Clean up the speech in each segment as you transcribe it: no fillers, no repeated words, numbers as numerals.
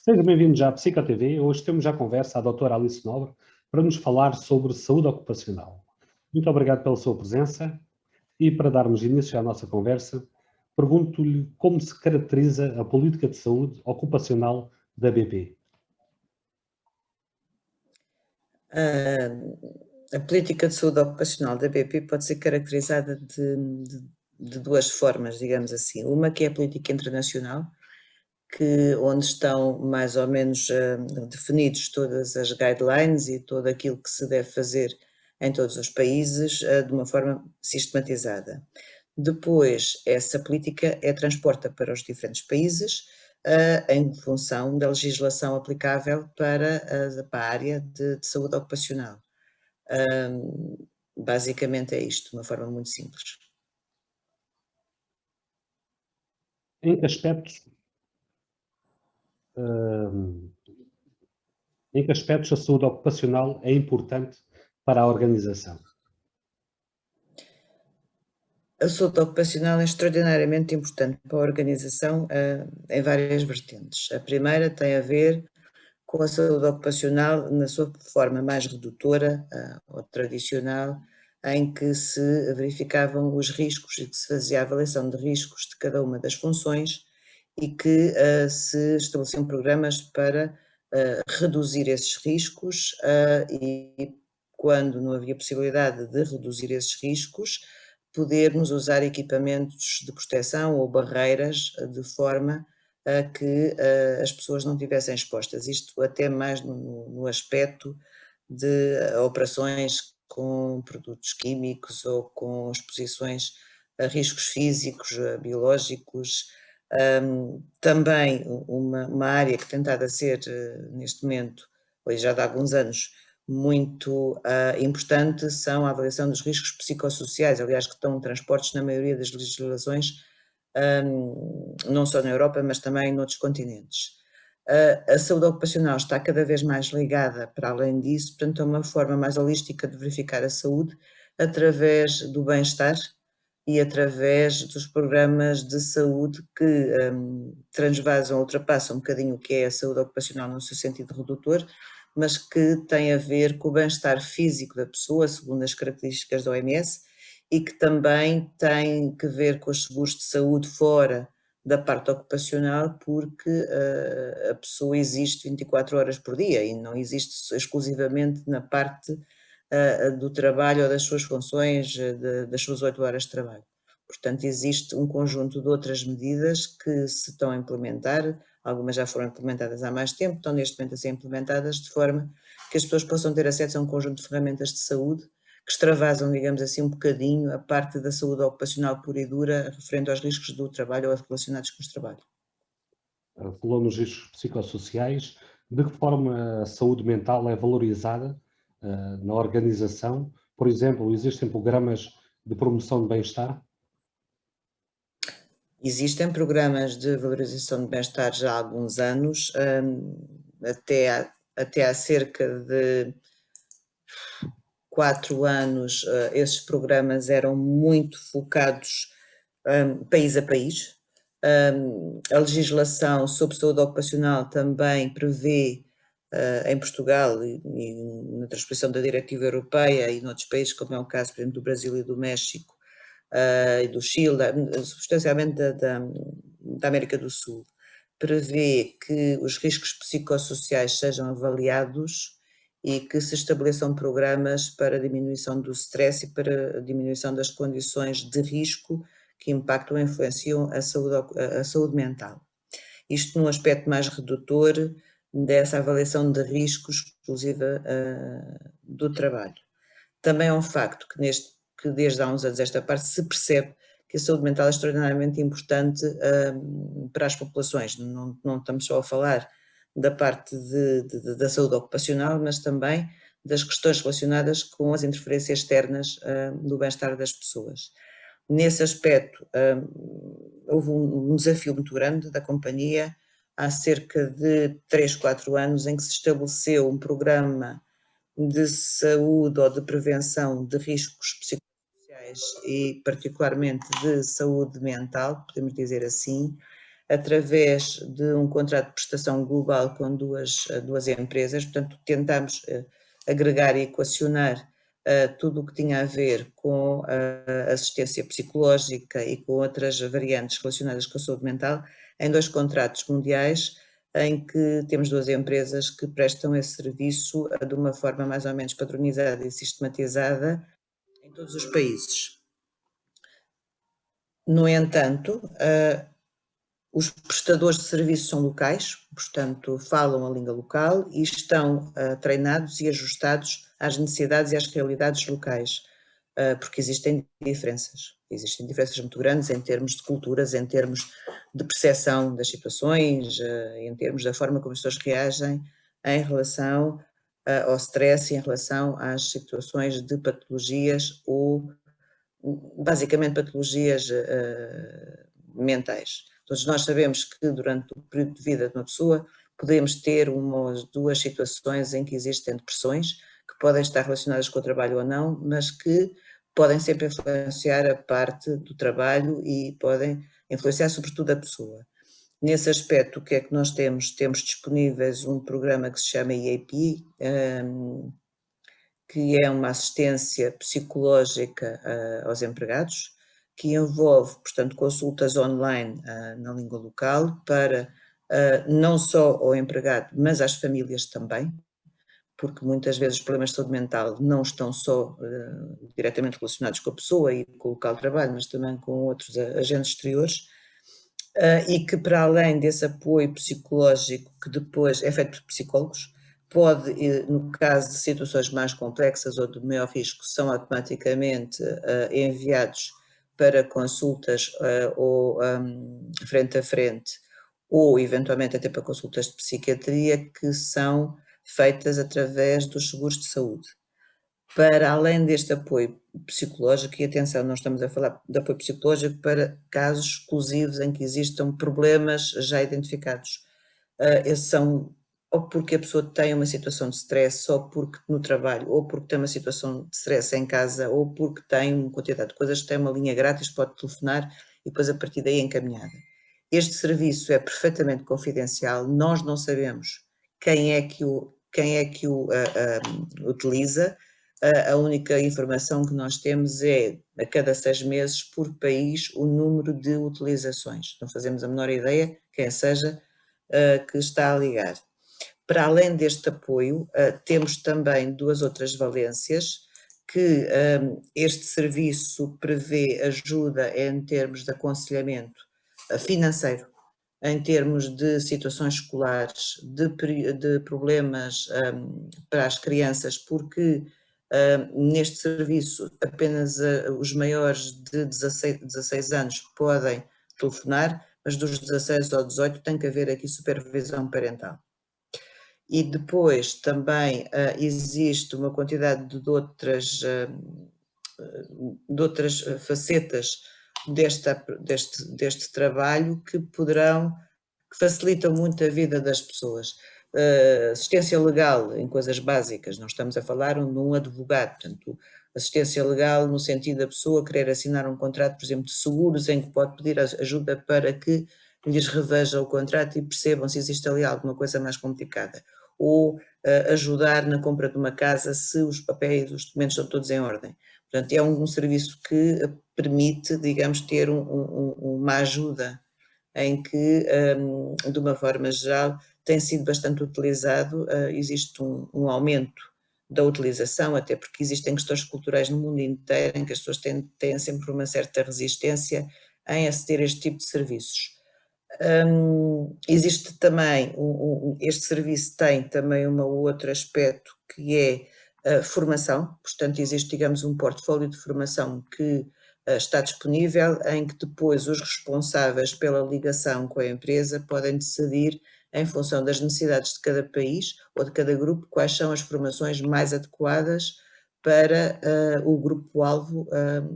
Sejam bem-vindos à PsicoTV. Hoje temos já conversa a doutora Alice Nobre para nos falar sobre saúde ocupacional. Muito obrigado pela sua presença e para darmos início à nossa conversa, pergunto-lhe como se caracteriza a política de saúde ocupacional da BP. A política de saúde ocupacional da BP pode ser caracterizada de duas formas, digamos assim. Uma que é a política internacional, onde estão mais ou menos definidos todas as guidelines e tudo aquilo que se deve fazer em todos os países de uma forma sistematizada. Depois, essa política é transposta para os diferentes países em função da legislação aplicável para a área de saúde ocupacional. Basicamente é isto, de uma forma muito simples. Em que aspectos, hum, em que aspectos a saúde ocupacional é importante para a organização? A saúde ocupacional é extraordinariamente importante para a organização em várias vertentes. A primeira tem a ver com a saúde ocupacional na sua forma mais redutora ou tradicional, em que se verificavam os riscos e que se fazia a avaliação de riscos de cada uma das funções e que se estabeleciam programas para reduzir esses riscos e quando não havia possibilidade de reduzir esses riscos, podermos usar equipamentos de proteção ou barreiras de forma a que as pessoas não estivessem expostas. Isto até mais no aspecto de operações com produtos químicos ou com exposições a riscos físicos, biológicos. Também uma área que tem estado a ser, neste momento, ou já há alguns anos, muito importante são a avaliação dos riscos psicossociais, aliás, que estão transportes na maioria das legislações, não só na Europa, mas também noutros continentes. A saúde ocupacional está cada vez mais ligada, para além disso, portanto, a uma forma mais holística de verificar a saúde através do bem-estar e através dos programas de saúde que transvasam, ultrapassam um bocadinho o que é a saúde ocupacional no seu sentido redutor, mas que tem a ver com o bem-estar físico da pessoa, segundo as características da OMS, e que também tem que ver com os seguros de saúde fora da parte ocupacional, porque a pessoa existe 24 horas por dia e não existe exclusivamente na parte do trabalho ou das suas funções, das suas 8 horas de trabalho. Portanto, existe um conjunto de outras medidas que se estão a implementar, algumas já foram implementadas há mais tempo, estão neste momento a ser implementadas de forma que as pessoas possam ter acesso a um conjunto de ferramentas de saúde que extravasam, digamos assim, um bocadinho a parte da saúde ocupacional pura e dura referente aos riscos do trabalho ou relacionados com o trabalho. Falou nos riscos psicossociais. De que forma a saúde mental é valorizada na organização? Por exemplo, existem programas de promoção de bem-estar? Existem programas de valorização de bem-estar já há alguns anos, até há cerca de 4 anos, esses programas eram muito focados país a país. A legislação sobre saúde ocupacional também prevê, em Portugal e na transposição da diretiva europeia e noutros países, como é o caso, por exemplo, do Brasil e do México, e do Chile, substancialmente da América do Sul, prevê que os riscos psicossociais sejam avaliados e que se estabeleçam programas para diminuição do stress e para diminuição das condições de risco que impactam ou influenciam a saúde mental. Isto num aspecto mais redutor dessa avaliação de riscos exclusiva do trabalho. Também é um facto que desde há uns anos esta parte se percebe que a saúde mental é extraordinariamente importante para as populações. Não estamos só a falar da parte da saúde ocupacional, mas também das questões relacionadas com as interferências externas do bem-estar das pessoas. Nesse aspecto, houve um desafio muito grande da companhia há cerca de 3, 4 anos, em que se estabeleceu um programa de saúde ou de prevenção de riscos psicossociais e particularmente de saúde mental, podemos dizer assim, através de um contrato de prestação global com duas empresas. Portanto, tentámos agregar e equacionar tudo o que tinha a ver com a assistência psicológica e com outras variantes relacionadas com a saúde mental em 2 contratos mundiais, em que temos 2 empresas que prestam esse serviço de uma forma mais ou menos padronizada e sistematizada em todos os países. No entanto, os prestadores de serviços são locais, portanto, falam a língua local e estão treinados e ajustados às necessidades e às realidades locais, porque existem diferenças muito grandes em termos de culturas, em termos de percepção das situações, em termos da forma como as pessoas reagem em relação ao stress, em relação às situações de patologias ou, basicamente, patologias mentais. Todos nós sabemos que durante o período de vida de uma pessoa podemos ter uma ou 2 situações em que existem depressões, que podem estar relacionadas com o trabalho ou não, mas que podem sempre influenciar a parte do trabalho e podem influenciar sobretudo a pessoa. Nesse aspecto, o que é que nós temos? Temos disponíveis um programa que se chama EAP, que é uma assistência psicológica aos empregados, que envolve, portanto, consultas online na língua local para não só ao empregado, mas às famílias também, porque muitas vezes os problemas de saúde mental não estão só diretamente relacionados com a pessoa e com o local de trabalho, mas também com outros agentes exteriores, e que para além desse apoio psicológico que depois é feito por psicólogos, pode, no caso de situações mais complexas ou de maior risco, são automaticamente enviados para consultas ou frente a frente, ou eventualmente até para consultas de psiquiatria, que são feitas através dos seguros de saúde. Para além deste apoio psicológico, e atenção, nós estamos a falar de apoio psicológico para casos exclusivos em que existam problemas já identificados. Esses são ou porque a pessoa tem uma situação de stress, ou porque no trabalho, ou porque tem uma situação de stress em casa, ou porque tem uma quantidade de coisas, tem uma linha grátis, pode telefonar e depois a partir daí é encaminhada. Este serviço é perfeitamente confidencial, nós não sabemos quem é que o utiliza. A única informação que nós temos é, a cada 6 meses, por país, o número de utilizações. Não fazemos a menor ideia quem seja que está a ligar. Para além deste apoio, temos também 2 outras valências, que este serviço prevê ajuda em termos de aconselhamento financeiro, em termos de situações escolares, de problemas para as crianças, porque neste serviço apenas os maiores de 16 anos podem telefonar, mas dos 16 ao 18 tem que haver aqui supervisão parental. E depois também existe uma quantidade de outras facetas deste trabalho que facilitam muito a vida das pessoas. Assistência legal em coisas básicas, não estamos a falar de um advogado, portanto, assistência legal no sentido da pessoa querer assinar um contrato, por exemplo, de seguros, em que pode pedir ajuda para que lhes reveja o contrato e percebam se existe ali alguma coisa mais complicada, ou ajudar na compra de uma casa se os papéis e os documentos estão todos em ordem. Portanto, é um serviço que permite, digamos, ter uma ajuda em que, de uma forma geral, tem sido bastante utilizado. Existe um aumento da utilização, até porque existem questões culturais no mundo inteiro em que as pessoas têm sempre uma certa resistência em aceder a este tipo de serviços. Existe também, este serviço tem também um outro aspecto que é a formação, portanto existe, digamos, um portfólio de formação que está disponível, em que depois os responsáveis pela ligação com a empresa podem decidir, em função das necessidades de cada país ou de cada grupo, quais são as formações mais adequadas para o grupo-alvo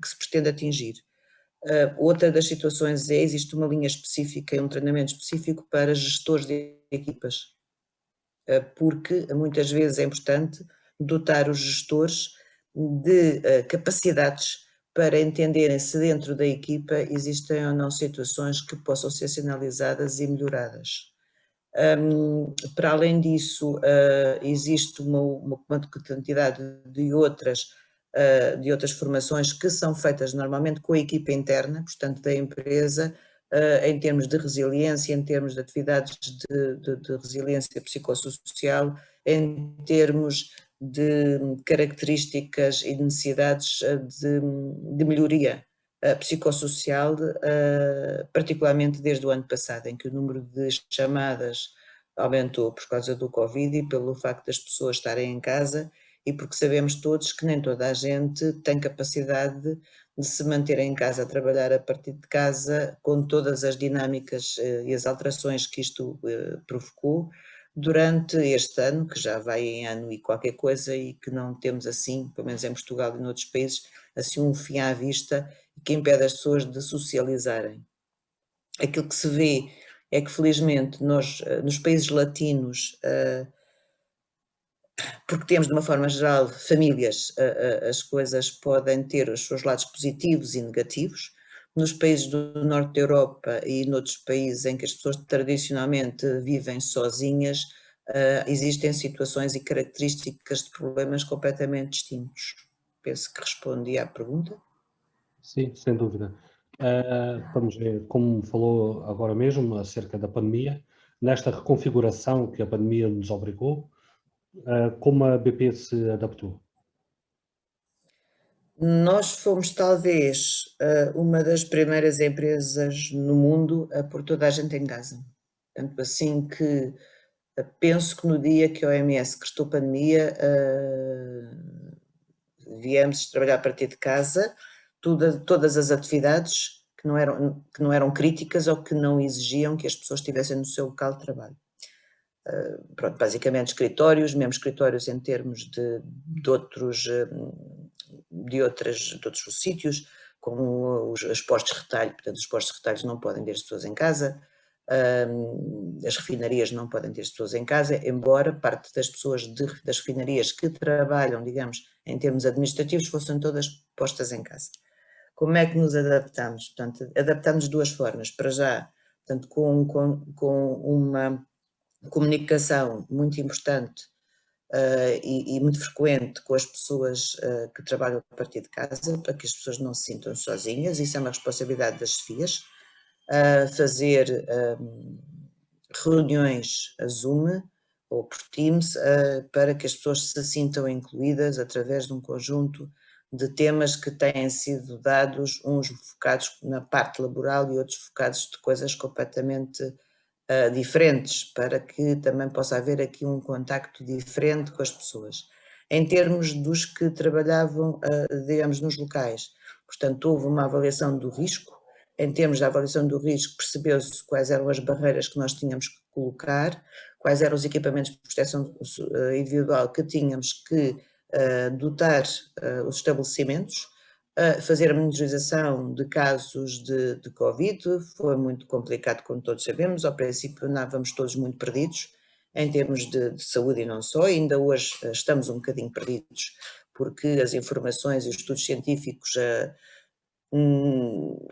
que se pretende atingir. Outra das situações existe uma linha específica e um treinamento específico para gestores de equipas, porque muitas vezes é importante dotar os gestores de capacidades para entenderem se dentro da equipa existem ou não situações que possam ser sinalizadas e melhoradas. Para além disso, existe uma quantidade de outras formações que são feitas normalmente com a equipa interna, portanto, da empresa, em termos de resiliência, em termos de atividades de resiliência psicossocial, em termos de características e necessidades de melhoria psicossocial, particularmente desde o ano passado, em que o número de chamadas aumentou por causa do Covid e pelo facto das pessoas estarem em casa, e porque sabemos todos que nem toda a gente tem capacidade de se manter em casa, a trabalhar a partir de casa, com todas as dinâmicas e as alterações que isto provocou durante este ano, que já vai em ano e qualquer coisa, e que não temos assim, pelo menos em Portugal e noutros países, assim um fim à vista que impede as pessoas de socializarem. Aquilo que se vê é que, felizmente, nós, nos países latinos, porque temos, de uma forma geral, famílias, as coisas podem ter os seus lados positivos e negativos. Nos países do norte da Europa e noutros países em que as pessoas tradicionalmente vivem sozinhas, existem situações e características de problemas completamente distintos. Penso que respondi à pergunta. Sim, sem dúvida. Vamos ver, como falou agora mesmo acerca da pandemia, nesta reconfiguração que a pandemia nos obrigou, como a BP se adaptou? Nós fomos talvez uma das primeiras empresas no mundo a pôr toda a gente em casa. Tanto assim que penso que no dia que a OMS decretou pandemia, viemos trabalhar a partir de casa, todas as atividades que não eram críticas ou que não exigiam que as pessoas estivessem no seu local de trabalho. Pronto, basicamente escritórios, mesmo escritórios em termos de outros sítios, como os postos de retalho. Portanto, os postos de retalhos não podem ter as pessoas em casa, as refinarias não podem ter as pessoas em casa, embora parte das pessoas das refinarias que trabalham, digamos, em termos administrativos, fossem todas postas em casa. Como é que nos adaptamos? Portanto, adaptamos de duas formas. Para já, portanto, com uma comunicação muito importante e muito frequente com as pessoas que trabalham a partir de casa, para que as pessoas não se sintam sozinhas. Isso é uma responsabilidade das FIAs. Fazer reuniões a Zoom ou por Teams para que as pessoas se sintam incluídas através de um conjunto de temas que têm sido dados, uns focados na parte laboral e outros focados de coisas completamente diferentes, para que também possa haver aqui um contacto diferente com as pessoas. Em termos dos que trabalhavam, digamos, nos locais, portanto, houve uma avaliação do risco. Em termos da avaliação do risco, percebeu-se quais eram as barreiras que nós tínhamos que colocar, quais eram os equipamentos de proteção individual que tínhamos que dotar os estabelecimentos, fazer a monitorização de casos de Covid. Foi muito complicado, como todos sabemos. Ao princípio andávamos todos muito perdidos em termos de saúde e não só, ainda hoje estamos um bocadinho perdidos, porque as informações e os estudos científicos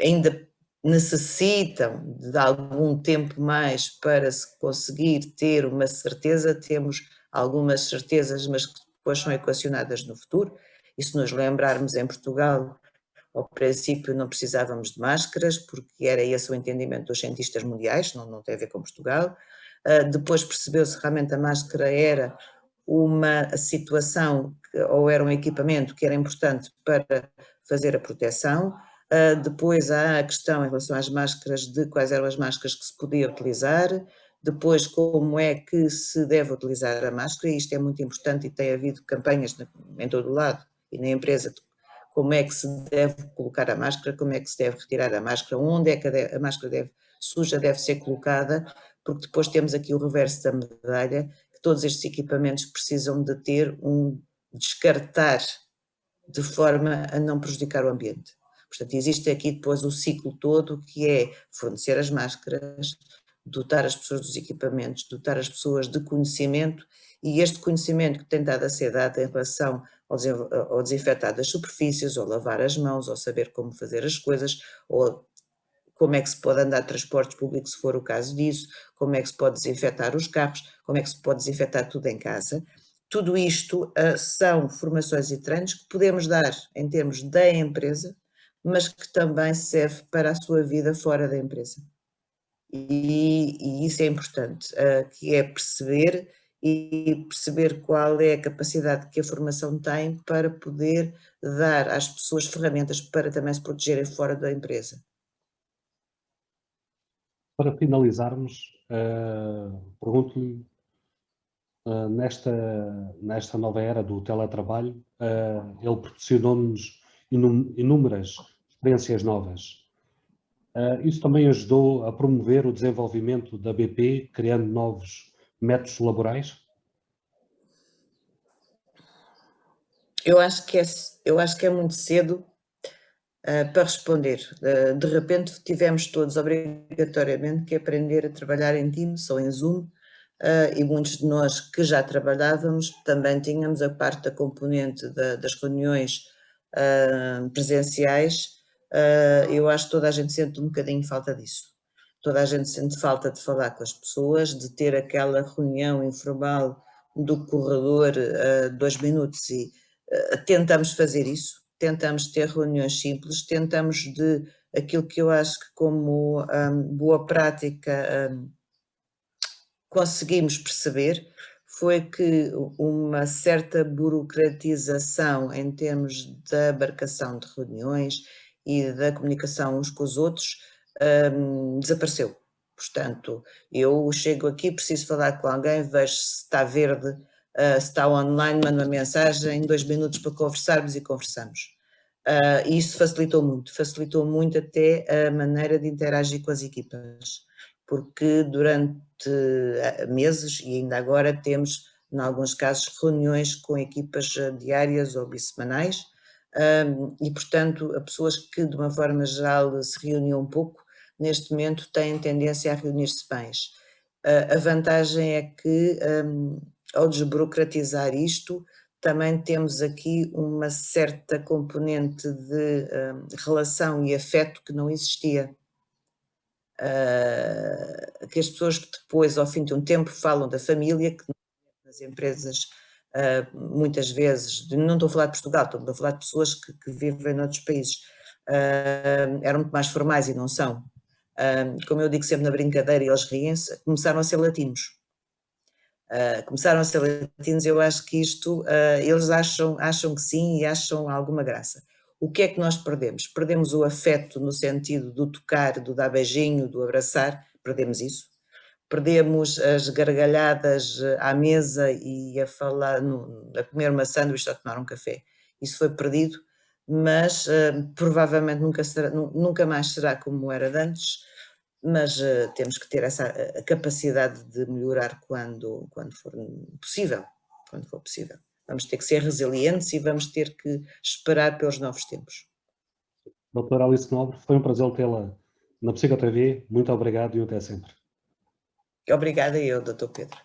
ainda necessitam de algum tempo mais para se conseguir ter uma certeza. Temos algumas certezas, mas que depois são equacionadas no futuro. E se nos lembrarmos, em Portugal, ao princípio não precisávamos de máscaras, porque era esse o entendimento dos cientistas mundiais, não tem a ver com Portugal. Depois percebeu-se que realmente a máscara era uma situação, ou era um equipamento que era importante para fazer a proteção. Depois há a questão em relação às máscaras, de quais eram as máscaras que se podia utilizar, depois como é que se deve utilizar a máscara, e isto é muito importante e tem havido campanhas em todo o lado e na empresa, como é que se deve colocar a máscara, como é que se deve retirar a máscara, onde é que a máscara suja deve ser colocada, porque depois temos aqui o reverso da medalha, que todos estes equipamentos precisam de ter um descartar de forma a não prejudicar o ambiente. Portanto, existe aqui depois o ciclo todo, que é fornecer as máscaras, dotar as pessoas dos equipamentos, dotar as pessoas de conhecimento, e este conhecimento que tem dado a ser dado em relação ou desinfetar das superfícies, ou lavar as mãos, ou saber como fazer as coisas, ou como é que se pode andar de transportes públicos se for o caso disso, como é que se pode desinfetar os carros, como é que se pode desinfetar tudo em casa. Tudo isto são formações e treinos que podemos dar em termos da empresa, mas que também serve para a sua vida fora da empresa. E isso é importante, que é perceber qual é a capacidade que a formação tem para poder dar às pessoas ferramentas para também se protegerem fora da empresa. Para finalizarmos, pergunto-lhe, nesta nova era do teletrabalho, ele proporcionou-nos inúmeras experiências novas. Isso também ajudou a promover o desenvolvimento da BP, criando novos métodos laborais? Eu acho que é muito cedo para responder. De repente tivemos todos obrigatoriamente que aprender a trabalhar em Teams ou em Zoom, e muitos de nós que já trabalhávamos também tínhamos a parte da componente das reuniões presenciais. Eu acho que toda a gente sente um bocadinho falta disso. Toda a gente sente falta de falar com as pessoas, de ter aquela reunião informal do corredor, 2 minutos, e tentamos fazer isso, tentamos ter reuniões simples, tentamos aquilo que eu acho que como boa prática conseguimos perceber, foi que uma certa burocratização em termos da marcação de reuniões e da comunicação uns com os outros desapareceu. Portanto, eu chego aqui, preciso falar com alguém, vejo se está verde, se está online, mando uma mensagem, 2 minutos para conversarmos e conversamos. E isso facilitou muito até a maneira de interagir com as equipas, porque durante meses e ainda agora temos, em alguns casos, reuniões com equipas diárias ou bissemanais, e portanto, a pessoas que de uma forma geral se reuniam um pouco, neste momento têm tendência a reunir-se mais. A vantagem é que, ao desburocratizar isto, também temos aqui uma certa componente de relação e afeto que não existia. Que as pessoas que depois, ao fim de um tempo, falam da família, que nas empresas, muitas vezes, não estou a falar de Portugal, estou a falar de pessoas que vivem noutros países, eram muito mais formais e não são. Como eu digo sempre na brincadeira, e eles riem-se, começaram a ser latinos. Começaram a ser latinos, eu acho que isto, eles acham que sim e acham alguma graça. O que é que nós perdemos? Perdemos o afeto no sentido do tocar, do dar beijinho, do abraçar, perdemos isso. Perdemos as gargalhadas à mesa e a falar, a comer uma sanduíche ou a tomar um café. Isso foi perdido, mas provavelmente nunca mais será como era de antes, mas temos que ter essa a capacidade de melhorar quando for possível, quando for possível. Vamos ter que ser resilientes e vamos ter que esperar pelos novos tempos. Doutora Alice Nobre, foi um prazer tê-la na Psico TV. Muito obrigado e até sempre. Obrigada eu, Dr. Pedro.